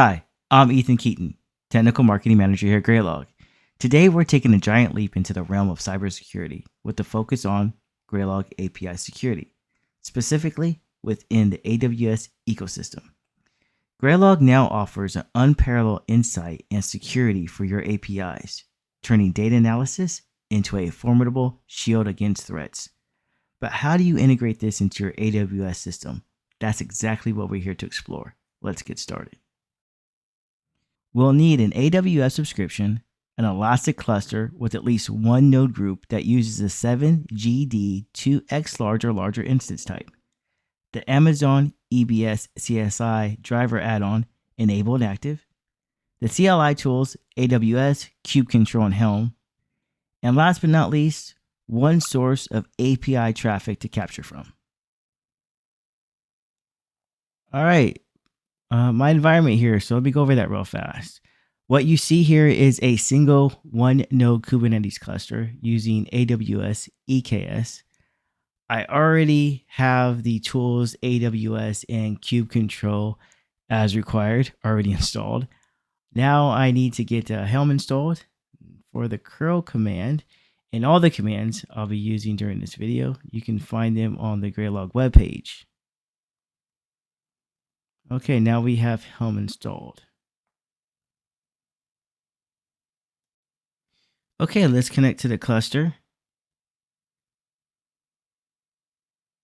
Hi, I'm Ethan Keaton, Technical Marketing Manager here at Graylog. Today, we're taking a giant leap into the realm of cybersecurity with the focus on Graylog API Security, specifically within the AWS ecosystem. Graylog now offers an unparalleled insight and security for your APIs, turning data analysis into a formidable shield against threats. But how do you integrate this into your AWS system? That's exactly what we're here to explore. Let's get started. We'll need an AWS subscription, an Elastic cluster with at least one node group that uses a 7GD 2x large or larger instance type, the Amazon EBS CSI driver add-on enabled and active, the CLI tools AWS, Kube-Control, and Helm, and last but not least, one source of API traffic to capture from. All right, my environment here. So let me go over that real fast. What you see here is a single one node Kubernetes cluster using AWS EKS. I already have the tools AWS and Kube-Control as required already installed. Now I need to get Helm installed. For the curl command and all the commands I'll be using during this video, you can find them on the Graylog webpage. Okay, now we have Helm installed. Okay, let's connect to the cluster.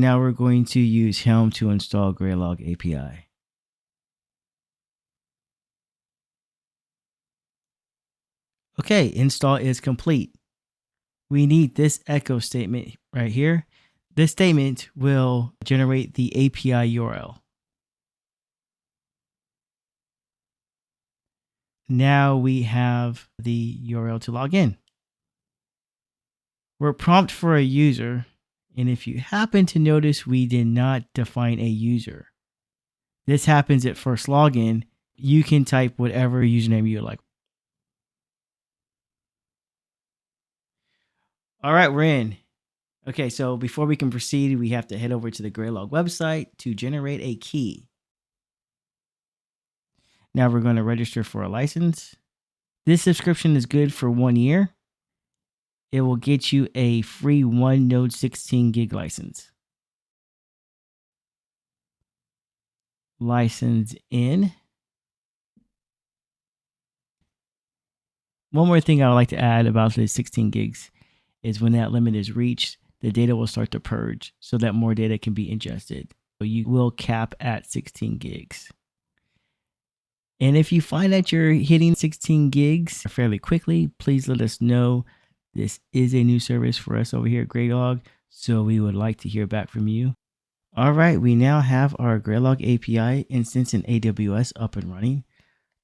Now we're going to use Helm to install Graylog API. Okay, install is complete. We need this echo statement right here. This statement will generate the API URL. Now we have the URL to log in. We're prompt for a user, and if you happen to notice, we did not define a user. This happens at first login. You can type whatever username you like. All right, we're in. Okay, so before we can proceed, we have to head over to the Graylog website to generate a key. Now we're going to register for a license. This subscription is good for 1 year. It will get you a free one node 16 gig license. License in. One more thing I would like to add about the 16 gigs is when that limit is reached, the data will start to purge so that more data can be ingested. So you will cap at 16 gigs. And if you find that you're hitting 16 gigs fairly quickly, please let us know. This is a new service for us over here at Graylog, so we would like to hear back from you. All right, we now have our Graylog API instance in AWS up and running.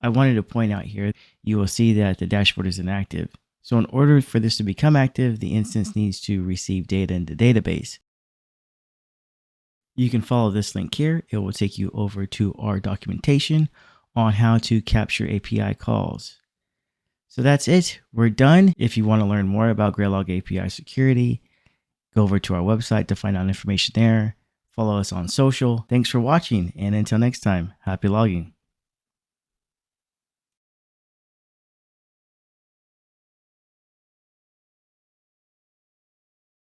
I wanted to point out here, you will see that the dashboard is inactive. So in order for this to become active, the instance needs to receive data in the database. You can follow this link here. It will take you over to our documentation on how to capture API calls. So that's it. We're done. If you want to learn more about Graylog API Security, go over to our website to find out information there. Follow us on social. Thanks for watching, and until next time, happy logging.